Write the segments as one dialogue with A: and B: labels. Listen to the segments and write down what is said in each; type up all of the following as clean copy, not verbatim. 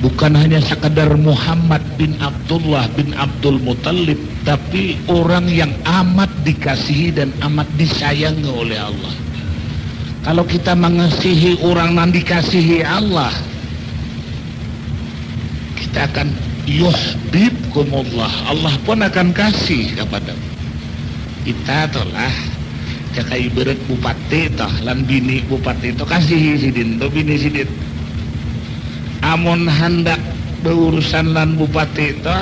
A: Bukan hanya sekadar Muhammad bin Abdullah bin Abdul Muttalib, tapi orang yang amat dikasihi dan amat disayangi oleh Allah. Kalau kita mengasihi orang yang dikasihi Allah, kita akan yuhibbukumullah, Allah pun akan kasih kepada kita. Itulah kayak ibarat bupati toh, lan bini bupati itu kasih sidin to bini sidin. Amun hendak berurusan lan bupati itu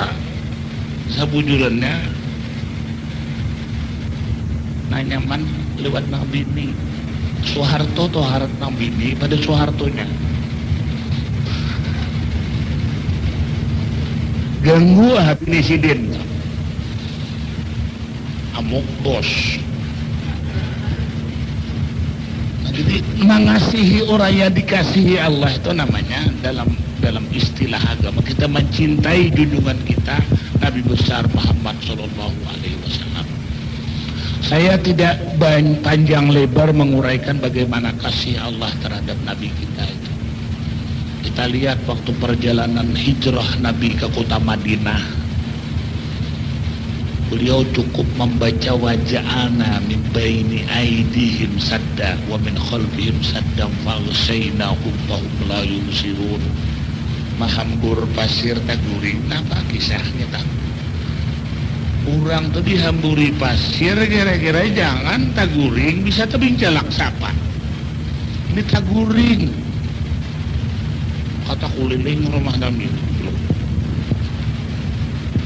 A: sabujurannya nanyaman lewat nang bini Soeharto tuh harap nang bini pada Soehartonya ganggu bini sidin amuk bos. Jadi mengasihi orang yang dikasihi Allah itu namanya dalam istilah agama kita mencintai junjungan kita Nabi besar Muhammad Sallallahu Alaihi Wasallam. Saya tidak panjang lebar menguraikan bagaimana kasih Allah terhadap Nabi kita itu. Kita lihat waktu perjalanan hijrah Nabi ke kota Madinah. Beliau cukup membaca waja'ana min baini aidihim sadda wa min khalfihim saddan faghshaynahum fahum la yubsirun. Mahambur pasir taguring, apa kisahnya tak? Orang tuh dihamburi pasir kira-kira jangan taguring bisa tebing jalak sapa. Ini taguring. Kata kuliling rumah kami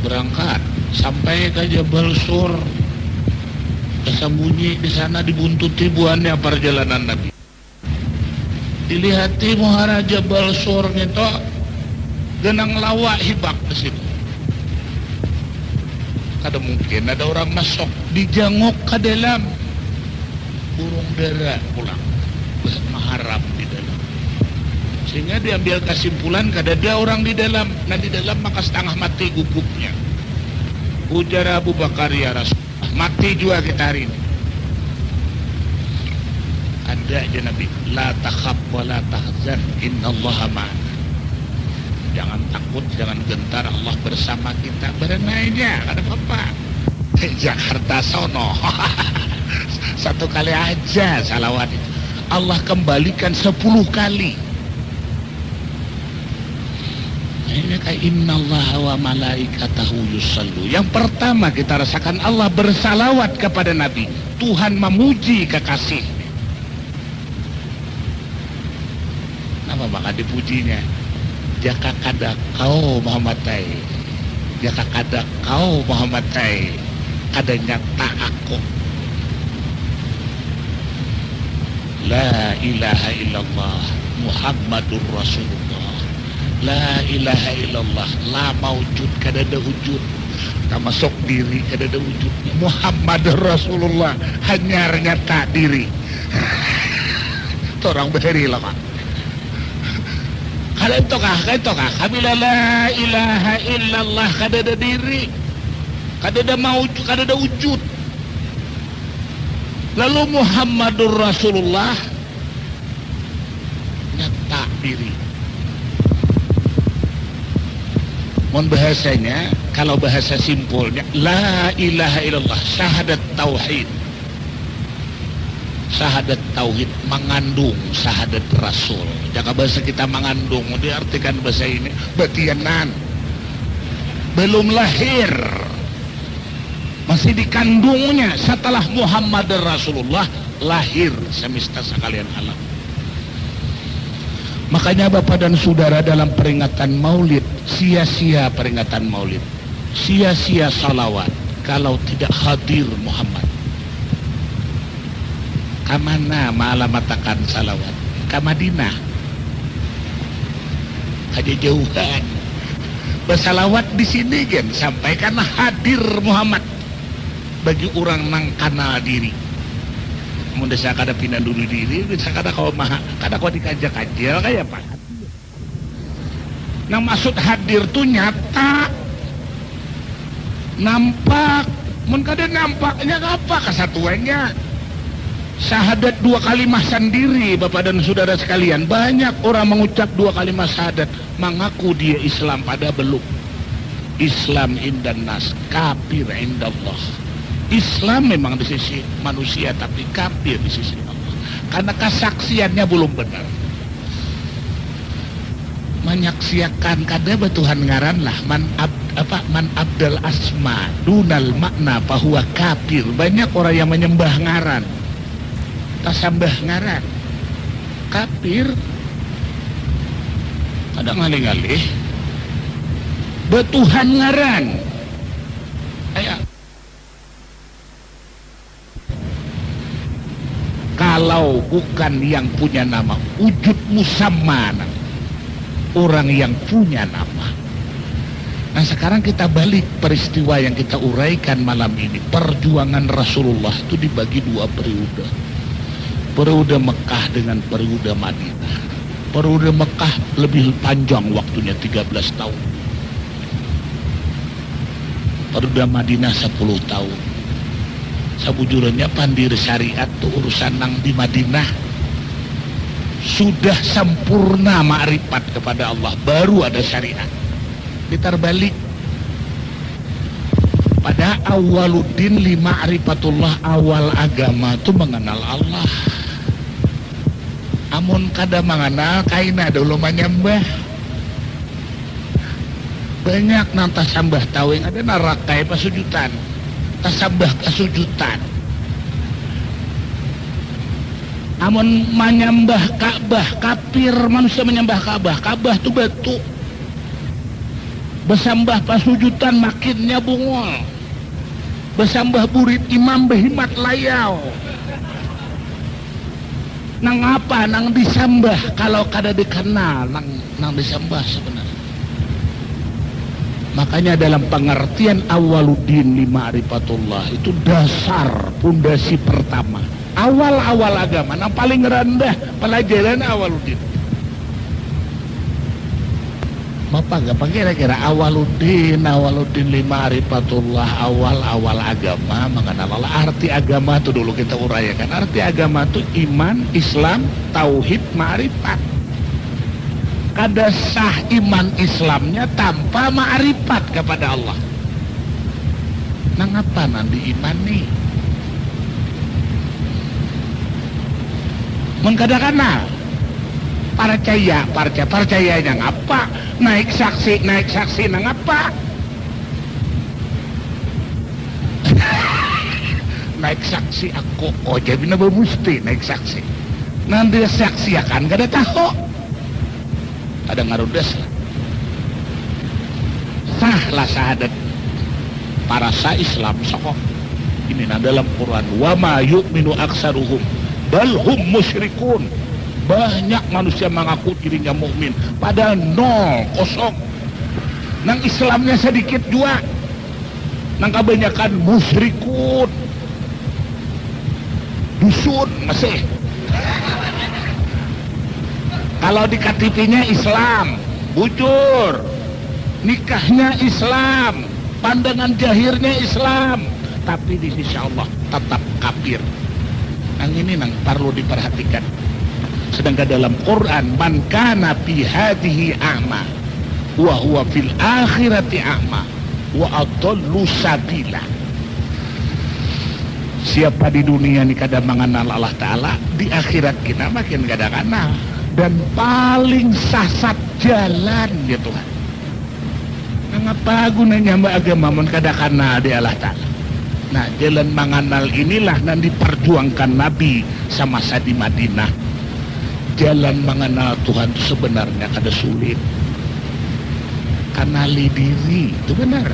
A: berangkat sampai ke Jabal Sur, tersembunyi di sana dibuntuti buahnya perjalanan Nabi. Dilihati muhara Jabal Sur itu genang lawak hibak di situ. Kada mungkin ada orang masuk dijangok ke dalam burung dara pulang mengharap di dalam. Sehingga diambil kesimpulan kada ada orang di dalam. Nah di dalam maka setengah mati gugupnya. Ujar Abu Bakar, ya Rasulullah, mati juga kita hari ini. Ada aja Nabi, la takhaf wa la tahzan, innallaha ma'ana. Jangan takut, jangan gentar, Allah bersama kita. Berenainya, ada apa-apa. Jakarta sono. Satu kali aja salawat itu. Allah kembalikan 10 kali. Ini kayak innallaha wa malaikatahu yusallu. Yang pertama kita rasakan Allah bersalawat kepada Nabi. Tuhan memuji kekasih. Nama maka dipujinya? Jaka kada kau Muhammad tai, jaka kada kau Muhammad tai, kada nyata aku. La ilaha illallah Muhammadur Rasulullah. La ilaha illallah, la maujud, kada ada wujud, termasuk diri kada ada wujudnya. Muhammad Rasulullah, hanya tak diri. Itu orang beri lah Pak. Kada itu kah, kami la ilaha illallah, kada ada diri, kada ada maujud, kada ada wujud. Lalu Muhammadur Rasulullah, nyata diri. Mohon bahasanya, kalau bahasa simpulnya, la ilaha illallah, syahadat tauhid. Syahadat tauhid mengandung syahadat rasul. Jika bahasa kita mengandung, diartikan bahasa ini betianan. Belum lahir, masih dikandungnya. Setelah Muhammad Rasulullah lahir semesta sekalian alam. Makanya Bapak dan Saudara dalam peringatan maulid, sia-sia peringatan maulid, sia-sia salawat kalau tidak hadir Muhammad. Kamana maalamatakan salawat? Ke Madinah. Aja jauhan. Bersalawat di sini kan sampaikan hadir Muhammad bagi orang nang kenal diri. Mun desa kada pindah dulu diri, desa kada kau maha, kada kau dikajak-kajel kayak Pak. Nang maksud hadir tuh nyata, nampak. Mun kada nampaknya apa kesatuannya? Syahadat dua kalimah sendiri, Bapak dan Saudara sekalian. Banyak orang mengucap dua kalimah syahadat, mengaku dia Islam, pada belum. Islam indan nas, kafir indallah. Islam memang di sisi manusia, tapi kafir di sisi Allah, karena kesaksiannya belum benar. Menyaksiakan kada Tuhan ngaran lah man abdal asma dunal makna bahwa kafir. Banyak orang yang menyembah ngaran, tasambah ngaran, kafir. Ada ngalih-ngalih betuhan ngaran. Ayo, kalau bukan yang punya nama, wujud musamma, orang yang punya nama. Nah, sekarang kita balik peristiwa yang kita uraikan malam ini. Perjuangan Rasulullah itu dibagi dua periode. Periode Mekah dengan periode Madinah. Periode Mekah lebih panjang waktunya, 13 tahun. Periode Madinah 10 tahun. Sabujurnya pandir syariat tuh urusan nang di Madinah. Sudah sempurna ma'rifat kepada Allah, baru ada syariat. Diterbalik pada awaluddin li ma'rifatullah, awal agama itu mengenal Allah. Amun kada mengenal kaina dulu menyembah. Banyak nang tasambah tawing, ada narakai pasujutan, tasambah pasujutan. Amun menyembah Ka'bah, kafir manusia menyembah Ka'bah. Ka'bah itu batu. Besambah pasujutan makinnya bungol. Besambah burit imam behimat layau. Nang apa? Nang disambah. Kalau kada dikenal, nang disambah sebenarnya. Makanya dalam pengertian awaluddin li ma'rifatullah, itu dasar, pondasi pertama. Awal-awal agama, yang paling rendah pelajaran awaluddin. Apa kira-kira awaluddin li ma'rifatullah, awal-awal agama mengenal Allah. Arti agama itu dulu kita uraikan. Arti agama itu iman, Islam, tauhid, ma'rifat. Kada sah iman Islamnya tanpa ma'rifat kepada Allah. Nang apa nanti iman nih? Mengkadang-kadang percayanya ngapa? Naik saksi nang apa? Naik saksi aku, oh jadi naba mesti naik saksi. Nanti saksi akan kada tahu. Ada ngarudes lah. Sahlah syahadat para sa Islam sokok. Ini nah dalam Quran, wa ma yu'minu aksaruhum balhum musyrikun. Banyak manusia mengaku dirinya mukmin, padahal nol, kosong. Nang Islamnya sedikit juga. Nang kebanyakan musyrikun, dusun masih. Kalau di KTP-nya Islam, bujur, nikahnya Islam, pandangan jahirnya Islam, tapi di sisi Allah tetap kafir. Nang ini nang perlu diperhatikan. Sedangkan dalam Quran, man kana fi hadhihi a'ma wa huwa fil akhirati a'ma wa adallu sabila. Siapa di dunia ini kada mengenal Allah Ta'ala, di akhirat kita makin kada kenal. Dan paling sesat jalan ya Tuhan. Mengapa gunanya mbak agama mun kada kenal di Allah Ta'ala? Nah, jalan mengenal inilah yang diperjuangkan Nabi semasa di Madinah. Jalan mengenal Tuhan itu sebenarnya kada sulit. Kenali diri itu benar.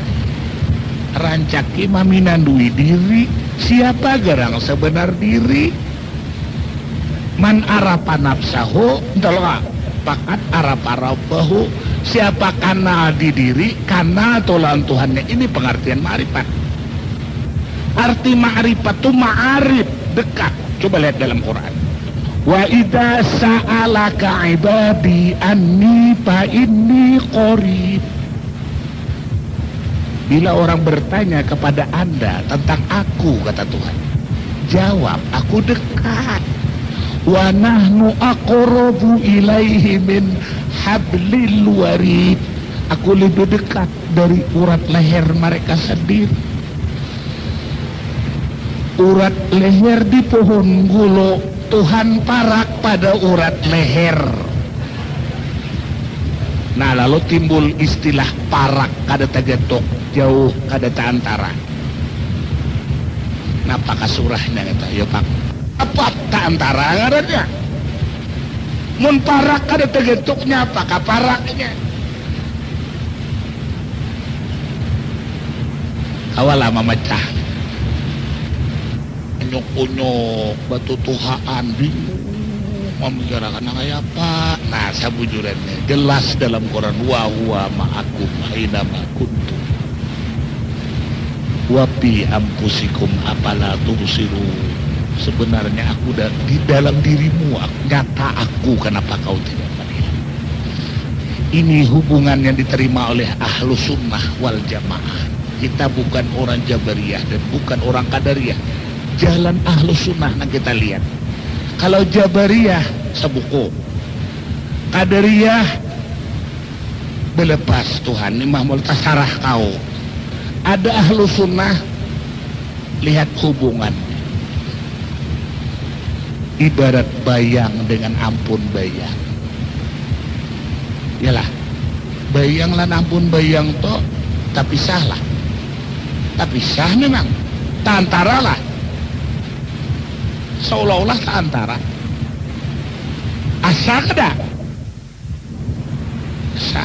A: Rancaki maminandui diri. Siapa garang sebenar diri? Man arafa nafsahu, entahlah pakat araf-arafahu. Siapa kenal di diri, kenal tolan Tuhannya. Ini pengertian ma'rifat. Arti ma'rifat itu ma'arif, dekat. Coba lihat dalam Quran. Wa idza sa'alaka ibadi anni fa inni qarib. Bila orang bertanya kepada Anda tentang aku, kata Tuhan, jawab, aku dekat. Wa nahnu aqrabu ilaihi min hablil warid. Aku lebih dekat dari urat leher mereka sendiri. Urat leher di pohon gulo, Tuhan parak pada urat leher. Nah lalu timbul istilah parak kada tagetok, jauh kada antara. Napa kasurahnya kata, ya Pak? Apa tak antara ngarannya? Mun parak kada tagetoknya apa kaparaknya? Awal memecah. Unyok-unyok batu tuhaan bingung membicarakan kayak apa. Nah sabujurannya jelas dalam Quran, wa huwa ma'akum aina ma kuntum wa fi anfusikum afala tubsirun. Sebenarnya aku di dalam dirimu, nyata aku, kenapa kau tidak melihat? Ini hubungan yang diterima oleh ahlu sunnah wal jamaah. Kita bukan orang Jabariyah dan bukan orang Qadariyah. Jalan ahlu sunnah yang kita lihat. Kalau Jabariyah sebuku, Qadariyah belepas Tuhan, imah multasarah kau. Ada ahlu sunnah, lihat hubungan. Ibarat bayang dengan ampun bayang. Yalah, bayang lan ampun bayang toh, tapi salah. Tapi sah memang, tak antara lah. Seolah-olah tak antara. Asa kada? Asa.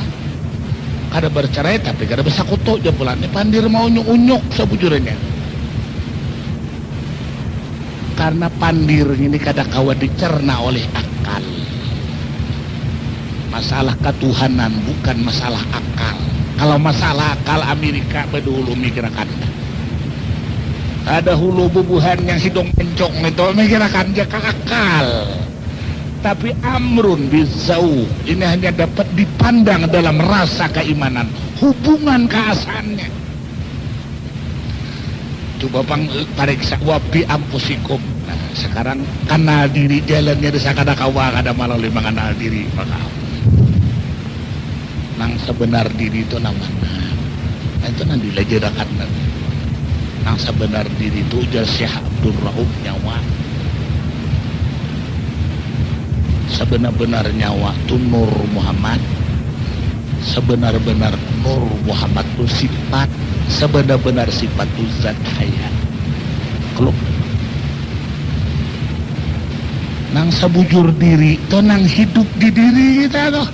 A: Kada bercerai tapi kada besakuto jabulannya. Pandir mau unyuk-unyuk sebujurannya. Karena pandir ini kada kawa dicerna oleh akal. Masalah ketuhanan bukan masalah akal. Kalau masalah akal Amerika bedulu mikirakan. Ada hulu bubuhan yang hidung pencong itu mikirakan jaka akal. Tapi amrun bizau ini hanya dapat dipandang dalam rasa keimanan, hubungan keasahannya. Coba bang pariksa wapi ampusikum. Nah, sekarang kenal diri jalannya desa kada kawa kada malalui mengenal diri maka nang sebenar diri itu namanya. Nah, itu nanti dilajarakan nang sebenar diri itu ujar Syekh Abdul Rauf nyawa. Sebenar-benar nyawa itu Nur Muhammad. Sebenar-benar Nur Muhammad itu sifat. Sebenar-benar sifat itu zat hayat. Kalau nang sebujur diri itu nang hidup di diri kita tuh.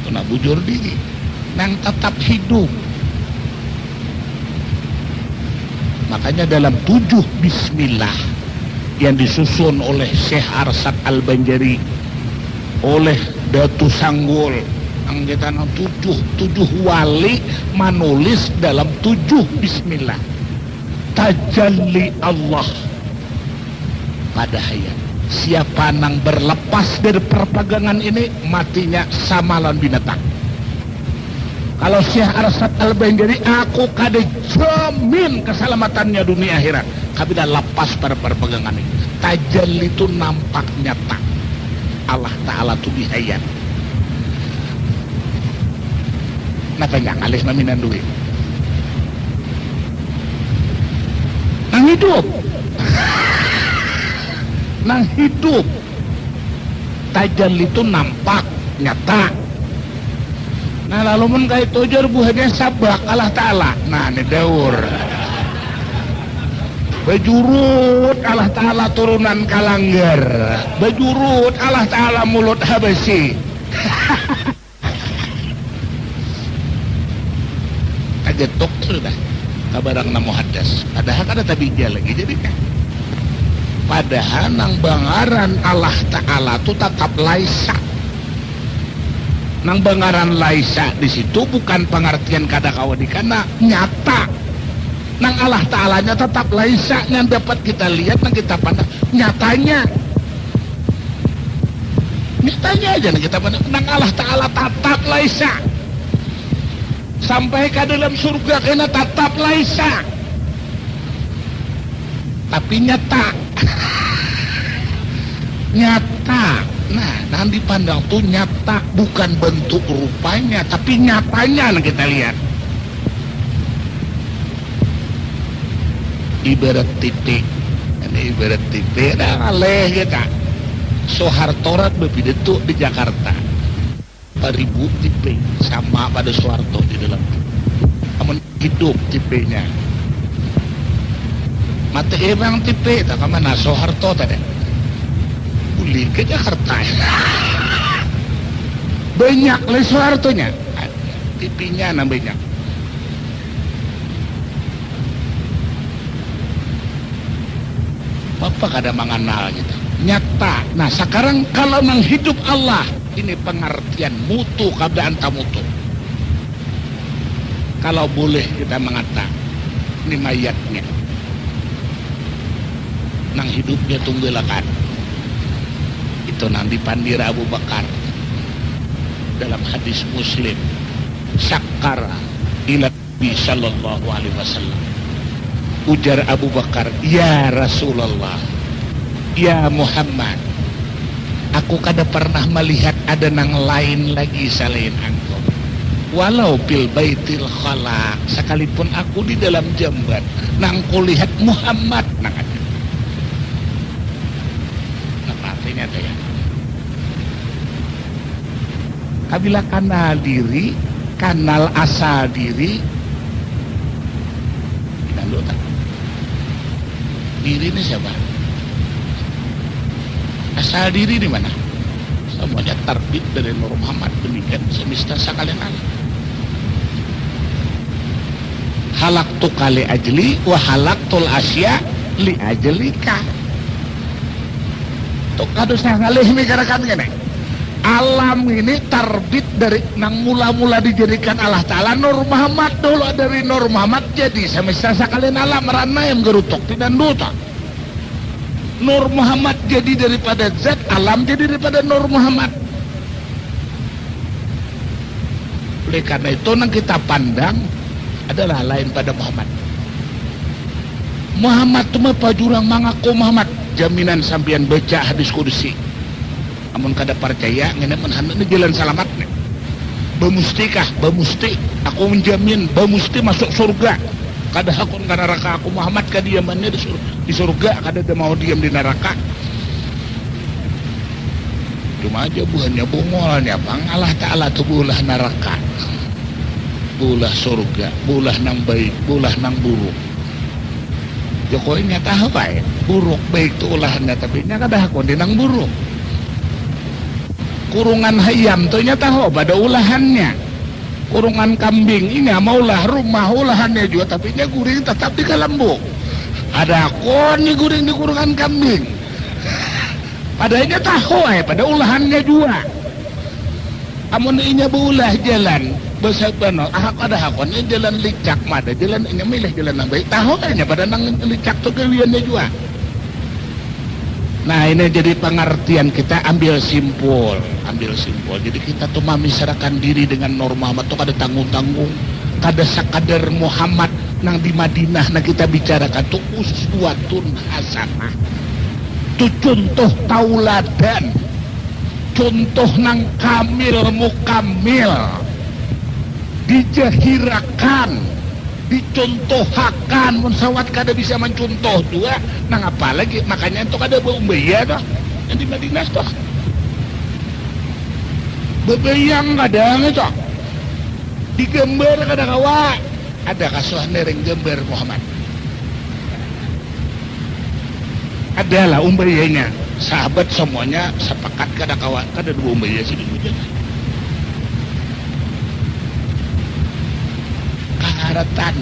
A: Itu nang bujur diri. Nang tetap hidup. Makanya dalam 7 bismillah yang disusun oleh Syekh Arsad Al-Banjari, oleh Datu Sanggul, yang kita tujuh wali menulis dalam 7 bismillah tajalli Allah pada hayat. Siapa nang berlepas dari perpegangan ini matinya sama lawan binatang. Kalau Syekh Arsad Al-Banjari, aku kada jamin keselamatannya dunia akhirat. Kami dah lepas pada perpegangan ini. Tajalli itu nampak nyata. Allah Ta'ala itu dihayat. Kenapa nggak ngalih maminan duit? Nang hidup. Nang hidup. Tajalli itu nampak nyata. Nah lalu mun kaya tujar buahnya sabak Allah Ta'ala. Nah ini daur bajurut Allah Ta'ala turunan kalanggar, bajurut Allah Ta'ala mulut habasi. Kagetok sudah kabarang namo hadas. Padahal ada tabijah lagi jadinya. Padahal nang bangaran Allah Ta'ala itu tetap laisa. Nang bangaran laisa di situ bukan pengertian kada kawadi karena nyata. Nang Allah Ta'alanya tetap laisa yang dapat kita lihat, nang kita pandang nyatanya. Nyatanya aja nang kita pandang. Nang Allah Ta'ala tetap laisa. Sampai ke dalam surga kena tetap laisa. tapi nyata. Nyata. Nah, nanti dipandang tuh nyata, bukan bentuk rupanya, tapi nyatanya kita lihat. Ibarat titik, ini ibarat titik, dah kaleh kita. Soeharto berpidato di Jakarta, 4.000 tipe sama pada Soeharto di dalam. Namun hidup tipenya. Mati emang tipe, tak kemana Soeharto tadi. Uli ke Jakarta. Banyak le Soehartonya, tipenya banyak. Apa kada mengenal gitu, nyata. Nah sekarang kalau menghidup Allah, ini pengertian mutu keadaan tamutu. Kalau boleh kita mengatakan ini mayatnya, nang hidupnya tunggelakan. Itu nanti pandira Abu Bakar dalam hadis Muslim, syakara ila Nabi sallallahu alaihi wasallam. Ujar Abu Bakar, ya Rasulullah, ya Muhammad, aku kada pernah melihat ada nang lain lagi selain engkau. Walau bil baitil khalaq, sekalipun aku di dalam jamban, nang kulihat Muhammad nang ada. Apa artinya tuh ya? Kabila kanal diri, kanal asal diri, kita dulu tak. Diri ini siapa? Asal diri di mana? Semuanya terbit dari Nur Muhammad, demikian semesta sekalian alam. Halaktu kali ajli wa halaktul asya li ajlika. Tuk kado saya ngalih mikirkan gini. Alam ini terbit dari nang mula-mula dijadikan Allah Ta'ala Nur Muhammad dulu, dari Nur Muhammad jadi semesta sekalian alam rana yang gerutuk tidak duta. Nur Muhammad jadi daripada zat, alam jadi daripada Nur Muhammad. Oleh karena itu yang kita pandang adalah lain pada Muhammad. Muhammad itu mah pajurang mengaku Muhammad, jaminan sampian baca hadis kudusi. Amun kada percaya ngene menhandap ini jalan selamatnya. Bemustikah? Bemusti. Aku menjamin bemusti masuk surga. Kada hakun ka neraka, aku Muhammad kadiamannya di surga, kada ada mau diam di neraka. Cuma aja buahnya bungolnya bang, Allah Ta'ala tuh bulah neraka, bulah surga, bulah nang baik, bulah nang buruk. Jokowi nyata apa ya? Buruk baik itu ulahnya, tapi nya kada hakun di nang buruk. Kurungan hayam tuh nyata ho pada ulahannya. Kurungan kambing ini maulah rumah ulahannya juga, tapi nya guring tetap di kalambu. Ada kon nih guring di kurungan kambing. Padahal tahu pada ulahannya juga. Amun inya beulah jalan besar bano, ada hakonnya jalan licak mada, jalan inya milih jalan yang baik. Tahu kayaknya pada nang licak tuh kaliannya juga. Nah ini jadi pengertian kita, ambil simpul. Jadi kita tuh memisahkan diri dengan Nur Muhammad tuh kada tanggung-tanggung, kada sakadar Muhammad nang di Madinah. Nah kita bicarakan tuh uswatun hasanah, tuh contoh tauladan, contoh nang kamil mukamil, dijahirakan, dicontohakan. Mensawat kada bisa mencontoh juga, nang apalagi makanya itu kada beumbaya toh yang di Madinah toh. Bebayang kadang itu digambar kada kawa, ada kasuhan nereng gambar Muhammad, adalah umbayanya. Sahabat semuanya sepakat kada kawa, kada dua umbaya sih dulu. Kaharatan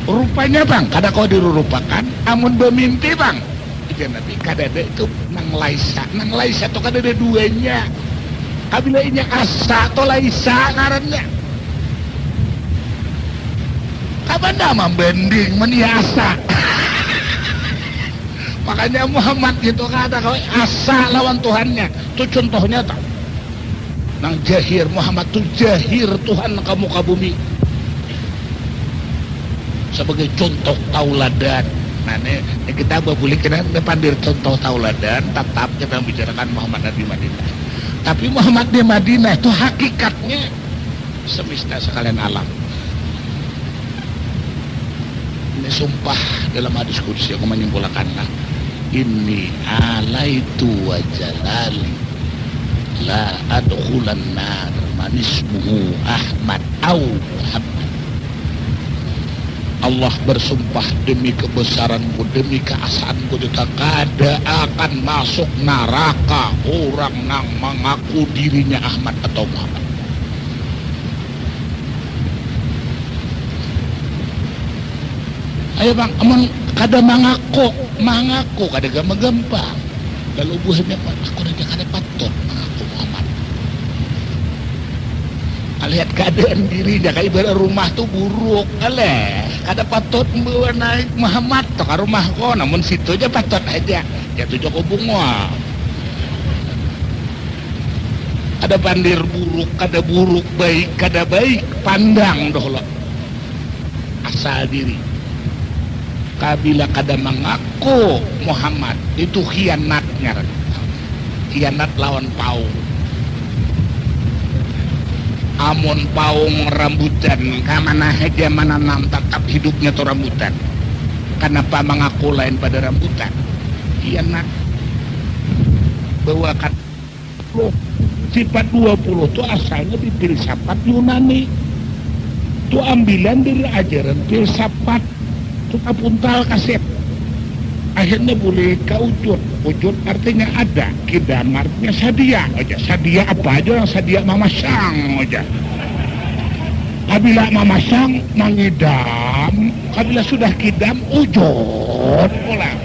A: rupanya bang, kada kau dirupakan, amun bermimpi bang. Itu nanti kada ada itu nang laisa tuh kada ada duanya. Kabila inya asa atau laisa ngarannya. Kapan nama membanding meniasa. Makanya Muhammad itu kata kau asa lawan Tuhannya. Itu contohnya tak. Nang jahir Muhammad tuh jahir Tuhan ke muka bumi. Sebagai contoh tauladan. Nah ini kita boleh kena pandir contoh tauladan tetap kita bicarakan Muhammad di Madinah. Tapi Muhammad di Madinah itu hakikatnya semesta sekalian alam. Ini sumpah dalam hadis qudsi aku menyimpulkannya. Inni alaitu wa jalali la adkhulan nar man ismuhu Ahmad au Muhammad. Allah bersumpah demi kebesaranku, demi keasaanku, kada akan masuk neraka orang yang mengaku dirinya Ahmad atau Muhammad. Ayo bang, amun kada mengaku kada gampang. Kalau buahnya pak, aku udah kada patut mengaku Muhammad. Lihat keadaan dirinya kayak ibarat rumah tuh buruk, kada patut bawa naik Muhammad tuh ke rumah ko, namun situ aja patut aja jatuh joko bunga. Ada pandir buruk, kada buruk, baik kada baik, pandang doh lo asal diri. Kabila kada mengaku Muhammad itu khianatnya, khianat lawan paung. Amun paung rambutan kamana aja menanam tetap hidupnya tuh rambutan. Kenapa mengaku lain pada rambutan? Khianat. Bahwa kan sifat 20 itu asalnya di filsafat Yunani. Itu ambilan dari ajaran filsafat. Itu kapuntal kaset. Akhirnya boleh keujud. Wujud artinya ada, kidam artinya sadia aja. Sadia apa aja, sadia mamasang aja. Kabila mamasang mengidam, kabila sudah kidam ujud pulang.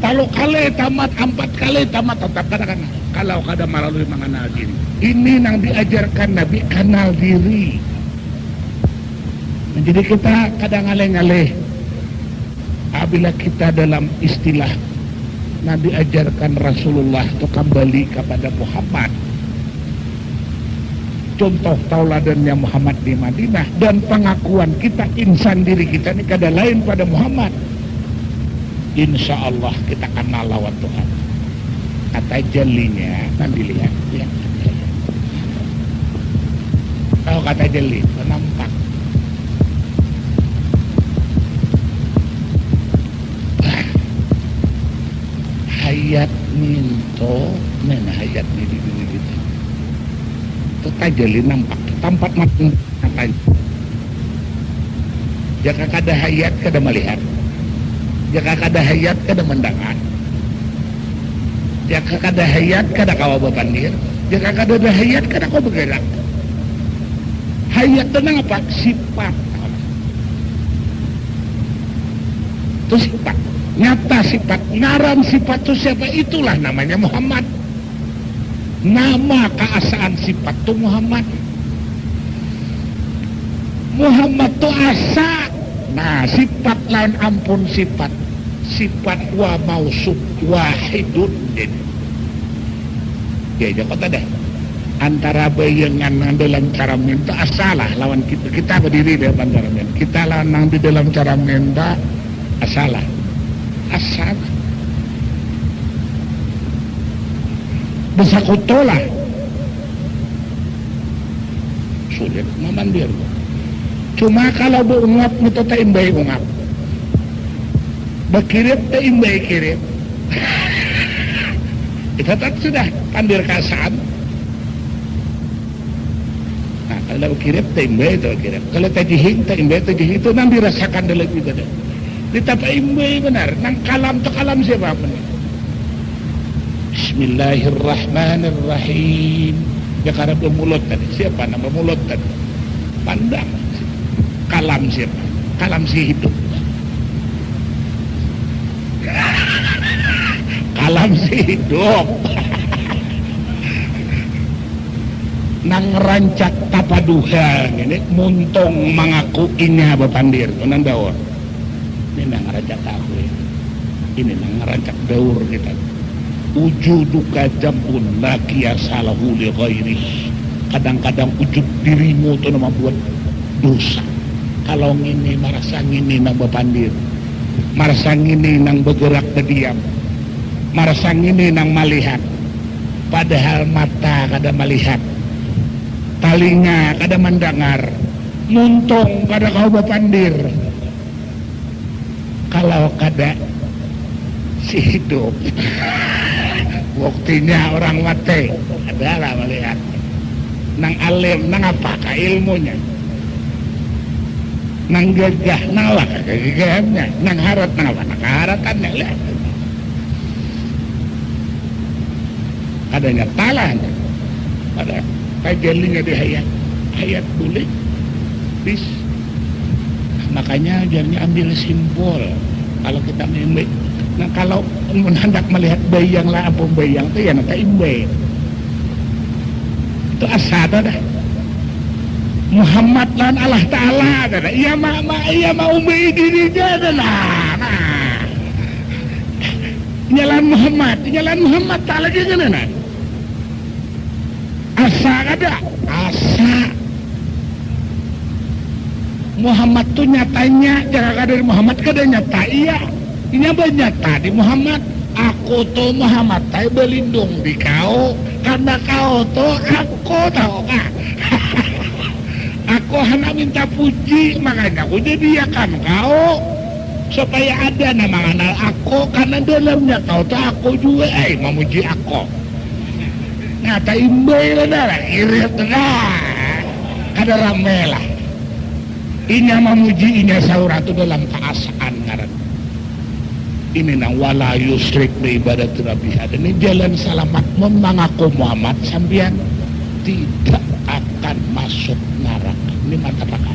A: Kalau kali tamat 4 kali tamat tetap katakan kalau kada melalui mengenal diri. Ini yang diajarkan Nabi, kenal diri. Nah, jadi kita kadang ngaleh-ngaleh. Apabila kita dalam istilah nah diajarkan Rasulullah itu kembali kepada Muhammad, contoh tauladannya Muhammad di Madinah, dan pengakuan kita insan diri kita ini kada lain pada Muhammad, insya Allah kita kenal lawan Tuhan. Kata jelinya nanti lihat ya. Kalau kata jeli nampak hayat minto mana hayat ni di dunia kita itu tajali nampak tempat mati apa jika kada hayat kada melihat, jika kada hayat kada mendengar, jika kada hayat kada kawa berpandir, jika kada ada hayat kada kau bergerak. Hayat tenang apa? Sifat itu sifat nyata, sifat ngaran sifat itu siapa, itulah namanya Muhammad. Nama keasaan sifat itu Muhammad. Muhammad itu asa. Nah sifat lain ampun sifat wa mausuf wahidun. Ya kata deh antara bayangan dalam cara minta asalah lawan kita berdiri di dalam cara minta, kita lanang di dalam cara minta asalah asal bisa kutolah sulit memandir. Cuma kalau berungap itu tak imbai ungap, berkirim tak imbai kirim. Itu tak sudah pandir kasaan. Nah kalau berkirim tak imbai itu kirim, kalau tak jihing tak imbai itu jihing, itu nanti rasakan dalam itu dah. Ditapa imbai benar, nang kalam tu kalam siapa pun. Bismillahirrahmanirrahim. Ya karena bermulut tadi, siapa nama mulut tadi? Pandang. Kalam siapa? Kalam si hidup. Kalam si hidup. Nang rancak tapaduha ini muntong mengaku inya bapandir nang daur. Ini nang rancak aku ini nang rancak daur kita. Ujuduka jambun laki asalahu li ghairi. Kadang-kadang ujud dirimu tu nama buat dosa. Kalau ngini merasa ngini nak bapandir Marsang ini nang bergerak berdiam, marsang ini nang melihat, padahal mata kada melihat, talinga kada mendengar, muntung kada kau bapandir. Kalau kada si hidup, waktunya orang mati, adalah melihat. Nang alim, nang apakah ilmunya? Nang gagah, nang apa kegagahannya? Nang harat, nang apa? Nang haratannya, lihat. Adanya talan, ada tajalinya di hayat boleh, bis. Makanya jangan ambil simbol. Kalau kita imbe, nah kalau hendak melihat bayang lah, apa bayang itu ya nanti imbe. Itu asal dah. Muhammad lan Allah Ta'ala dah. Iya ma umbi dirinya dah. Nah, nyalan Muhammad Ta'ala gimana nah? Asa ada, asa. Muhammad tuh nyatanya, jangan dari Muhammad kada nyata, iya. Ini apa nyata di Muhammad? Aku tuh Muhammad, saya berlindung di kau, karena kau tuh aku tahu kah? Aku hanya minta puji, makanya aku jadikan kau supaya ada nama kenal aku, karena dalamnya kau tuh aku juga, memuji aku. Nyata imbe lah, irit lah, kada rame lah. Inya memuji, inya sauratu dalam keasaan ngaran. Ini nang wala yusrik bi ibadati rabbih. Ini jalan selamat mengaku Muhammad sampean tidak akan masuk neraka. Ini mata-mata.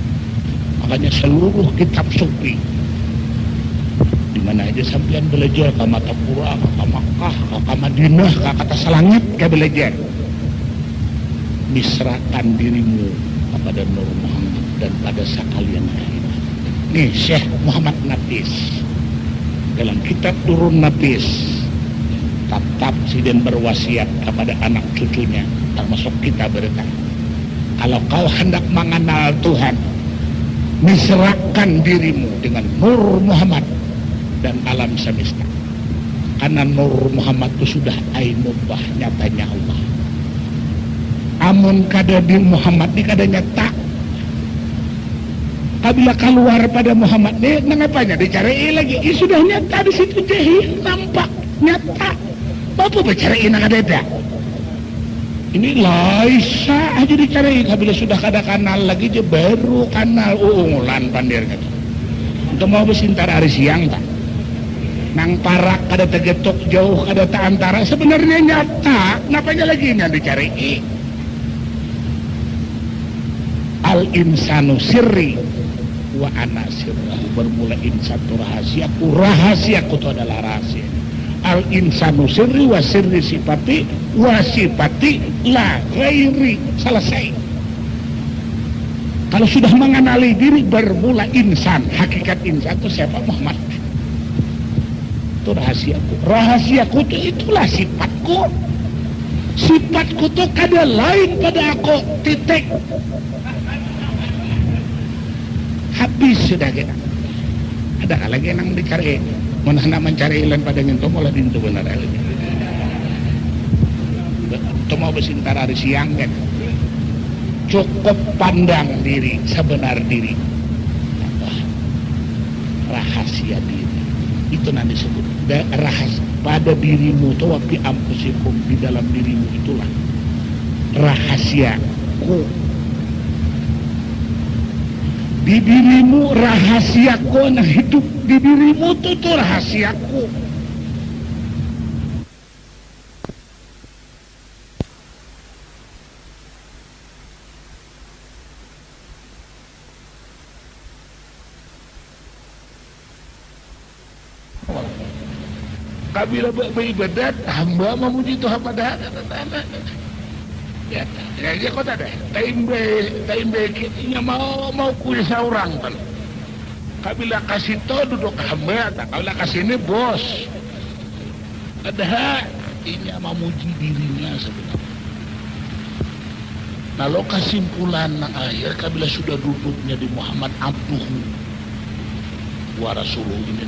A: Makanya seluruh kitab sufi di mana aja sampean belajar ke mata Qur'an, ke Makkah, ke Madinah, ke atas langit ke belajar. Misrakan dirimu kepada Nur Muhammad dan pada sekalian lain. Nih Syekh Muhammad Nafis dalam kitab Turun Nafis tetap siden berwasiat kepada anak cucunya, termasuk kita berkata, kalau kau hendak mengenal Tuhan, misrakan dirimu dengan Nur Muhammad dan alam semesta, karena Nur Muhammad itu sudah ainullah, nyatanya Allah. Amun kada di Muhammad ni kada nyata. Apabila keluar pada Muhammad ni, mengapanya dicari lagi? Sudah nyata di situ jahil, nampak nyata. Apa bercari nak ada? Ini laisa aja dicari. Apabila sudah kada kanal lagi, je baru kanal uungulan pandir kata. Untuk mau bersintar hari siang tak? Nang parak kada tergetok jauh, kada tak antara. Sebenarnya nyata. Napanya lagi yang dicari? Al-insanu sirri wa ana sirrahu. Bermula insan itu rahasiaku itu adalah rahasia. Al-insanu sirri wa sirri sifati wa sifati la ghairi. Selesai. Kalau sudah mengenali diri, bermula insan. Hakikat insan itu siapa? Muhammad. Itu rahasiaku. Rahasiaku itu itulah sifatku. Sifatku itu kada lain pada aku. Titik. Habis sudah kita. Ada lagi yang dicari. Mana mencari ilan pada nyentuh malah dintu benar lagi. Itu mau bersintar hari siang kan. Cukup pandang diri, sebenar diri. Rahasia diri. Itu nanti disebut rahasia pada dirimu itu waktu ampusikum, di dalam dirimu itulah rahasiaku. Di dirimu rahasiaku, nah hidup di dirimu itu rahasiaku. Kabila beribadat, hamba memuji Tuhan pada ya kau tak ada taimbe kitanya mau kuis orang kan. Kabila kasih to duduk hamba, tak kabila kasih ini bos. Ada inya memuji dirinya sebenarnya. Lalu kesimpulan akhir kabila sudah duduknya di Muhammad abduhu. wa rasuluh, ini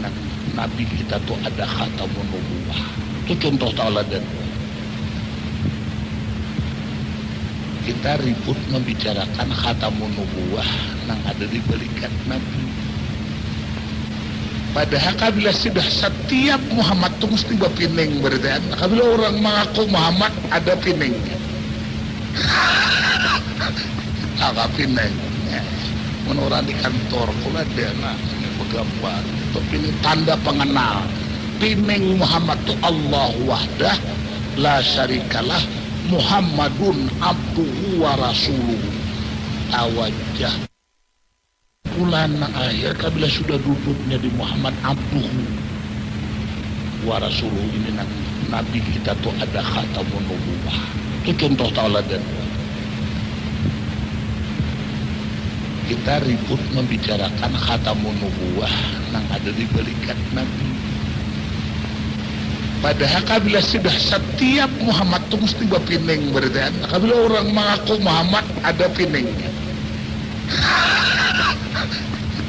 A: nabi kita tuh ada khatamun nubuwah. Itu contoh tauladan. Kita ribut membicarakan khatamun nubuwah yang ada di balikan nabi. Padahal kabila sudah setiap Muhammad itu mesti berpining berarti. Kabila orang mengaku Muhammad ada piningnya. Agak pining. Menurut di kantor kula dia ini bergambar. Tapi ini tanda pengenal. Pining Muhammad itu Allah wahdah la syarikalah Muhammadun abduhu wa rasuluhu. Awajah bulan akhir kabila sudah duduknya di Muhammad abduhu wa rasuluhu, ini nabi kita tuh ada khatamun nubuwah. Itu contoh tauladan. Kita ribut membicarakan khatamun nubuwah yang ada di balikan nabi. Padahal kabila sudah setiap Muhammad itu mesti berpining berarti. Kabila orang mengaku Muhammad ada piningnya.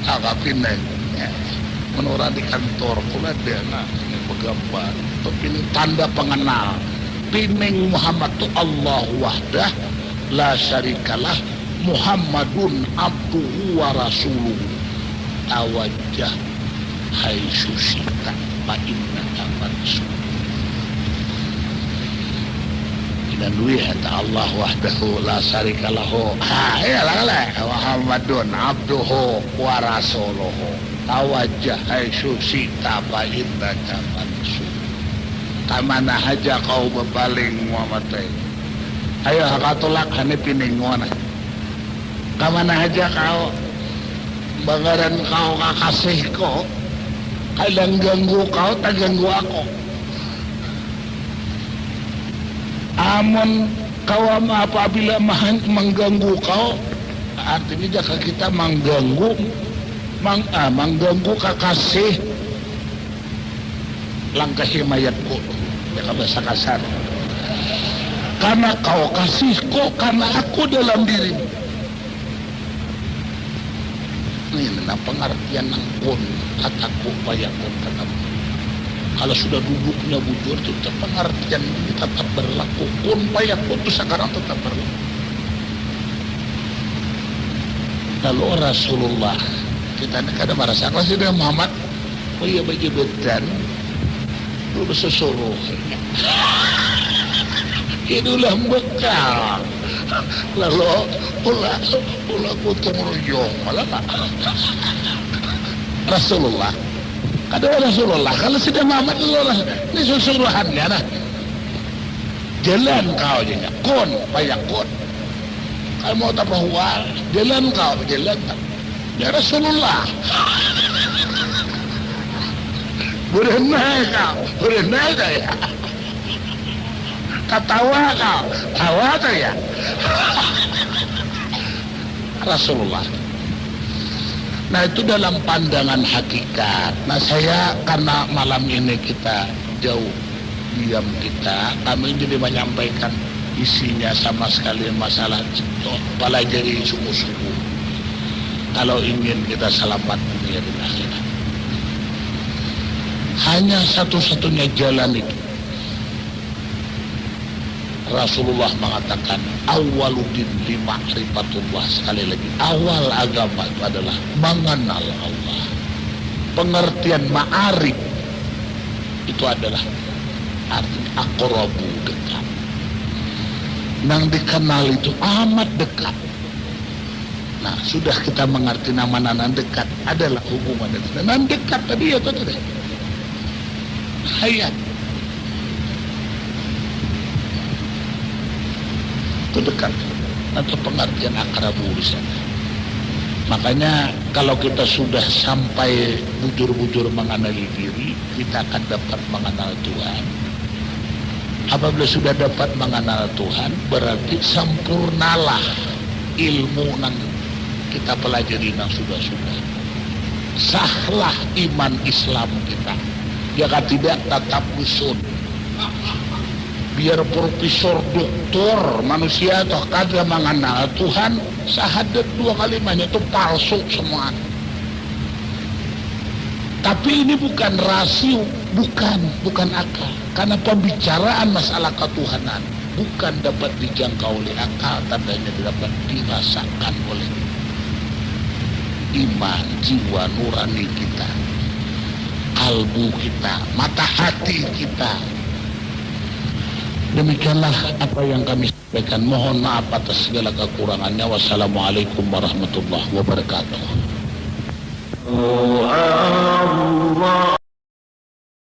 A: Agak pining. Menurut di kantor kula dia ini bergambar. Tapi ini tanda pengenal. Pining Muhammad itu Allah wahdah la syarikalah Muhammadun abduhu wa rasuluhu. Awajah hai susita fa innaka mansur. Dan duit Allah wahdahu la syarikalahu. Iyalah Muhammadun abduhu wa rasuluhu. Awajah hai susita fa innaka mansur. Kamana haja kau bebaling Muhammad. Ayo hakatulak hane pining wana. Kamana aja kau bagaran kau kakasih ko, kadang ganggu kau tak ganggu aku. Amun kau apabila mengganggu kau, artinya jika kita mengganggu kakasih, langkahi mayatku, ya bahasa kasar. Karena kau kasihku, karena aku dalam dirimu. Ini pengertian ng kun kataku payakun katamu. Kalau sudah duduknya bujur itu pengertian ini tetap berlaku. Kun payakun itu sekarang tetap berlaku. Lalu Rasulullah kita kada merasa kalau sudah Muhammad, oh iya bagi bedan lu sesuruh itulah bekal. Lalu pula kutung ruyung malah Rasulullah. Kata Rasulullah kalau sudah Muhammad ini susuruhannya nah. Jalan kau aja kun payakun. Kalau mau tak bahwa jalan kau jalan ya Rasulullah. Berenai kau ya. Ketawa kau, tawa tu ya. Rasulullah. Nah itu dalam pandangan hakikat. Nah saya karena malam ini kita jauh diam kita, kami jadi menyampaikan isinya sama sekali masalah pelajari sungguh-sungguh. Kalau ingin kita selamat dunia dan akhirat, hanya satu-satunya jalan itu. Rasulullah mengatakan awwaluddin li ma'rifatullah, sekali lagi awal agama itu adalah mengenal Allah. Pengertian ma'arif itu adalah artinya aqrabu, dekat. Nang dikenal itu amat dekat. Nah sudah kita mengerti nama nan dekat adalah hubungan dengan nan dekat tadi ya tadi hayat dekat atau pengertian akrabu di sana. Makanya kalau kita sudah sampai bujur-bujur mengenali diri, kita akan dapat mengenal Tuhan. Apabila sudah dapat mengenal Tuhan, berarti sempurnalah ilmu yang kita pelajari yang sudah-sudah. Sahlah iman Islam kita. Jika tidak tetap usun. Biar profesor doktor manusia atau kada mengenal Tuhan, syahadat 2 kalimahnya itu palsu semua. Tapi ini bukan rasio, bukan akal. Karena pembicaraan masalah ketuhanan bukan dapat dijangkau oleh akal, tapi hanya dapat dirasakan oleh iman, jiwa nurani kita, kalbu kita, mata hati kita. Demikianlah apa yang kami sampaikan. Mohon maaf atas segala kekurangannya. Wassalamualaikum warahmatullahi wabarakatuh.
B: Allah